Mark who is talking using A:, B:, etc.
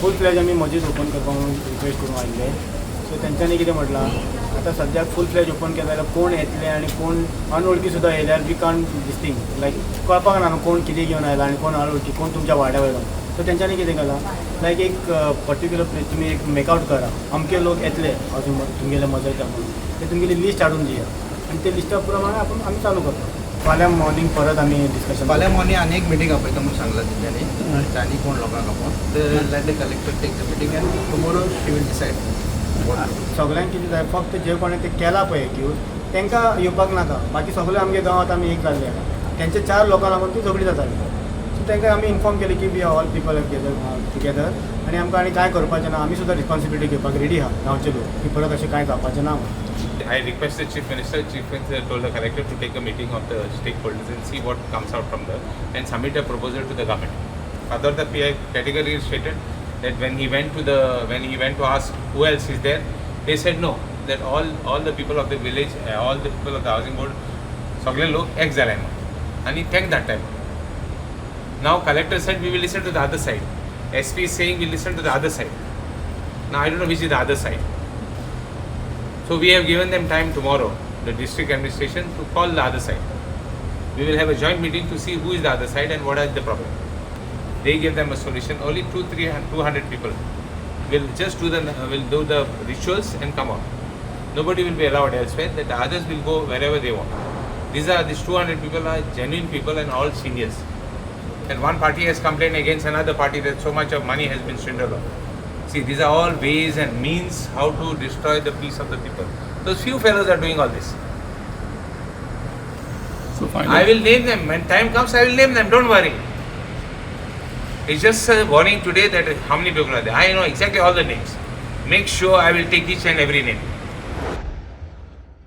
A: फूल फ्लॅज आमी मस्जिद ओपन करपाक म्हणून रिक्वेस्ट करून आयिल्ले. सो तेंच्यांनी कितें म्हटलां, आतां सद्याक फूल फ्लॅज ओपन केलें जाल्यार कोण येतले आनी कोण अनवळखी सुद्दां येयल्यार वी कांट दिस थिंग लायक कळपाक ना न्हू कोण कितें घेवन आयला आनी कोण अनवळखी कोण तुमच्या वाड्या वयलो. सो तेंच्यांनी कितें केलां, लायक एक पर्टिक्युलर प्लेस तुमी एक मेकआउट करा, अमके लोक येतले अजून तुमगेले मजयता म्हणून ते तुमगेली लिस्ट हाडून दिया आनी ते लिस्टा प्रमाणे आमी चालू करता. फाल्यां मॉर्निंग परत आमी डिस्कशन.
B: फाल्यां मॉर्निंग आनी एक मिटींग आपयता म्हणून सांगला तेंच्यांनी आनी कोण लोकांक आपोवन let the collector take the meeting and tomorrow she will decide.
A: सगळ्यांक कितें जाय, फक्त जे कोणें ते केला पळय एक्यूज तांकां येवपाक नाका. बाकी सगळे आमगे गांवांत आमी एक जाल्ले तेंचे 4 लोकां लागून ती झगडी जाताली. सो तांकां आमी इन्फॉर्म केली की वी ऑल पीपल टुगेदर आनी आमकां आनी कांय करपाचें ना. आमी सुद्दां रिस्पॉन्सिबिलिटी घेवपाक रेडी आहा गांवचे लोक की परत अशें कांय जावपाचें ना म्हणून.
C: I requested Chief Minister told the collector to take a meeting of the stakeholders and see what comes out from there and submit a proposal to the government. Further, the PI categorically stated that when he went to ask who else is there, they said no, that all the people of the village, all the people of the housing board, sagle log ex zale and he thanked that time. Now collector said we will listen to the other side. SP is saying we will listen to the other side. Now I don't know which is the other side. So we have given them time tomorrow, the district administration, to call the other side. We will have a joint meeting to see who is the other side and what is the problem. They give them a solution. Only 200 people will just do the rituals and come out. Nobody will be allowed elsewhere. That the others will go wherever they want. These 200 people are genuine people and all seniors. And one party has complained against another party that so much of money has been swindled on. See, these are all ways and means how to destroy the peace of the people. Those few fellows are doing all this.
D: So
C: I will name them. When time comes, I will name them. Don't worry. It's just a warning today that how many people are there. I know exactly all the names. Make sure I will take each and every name.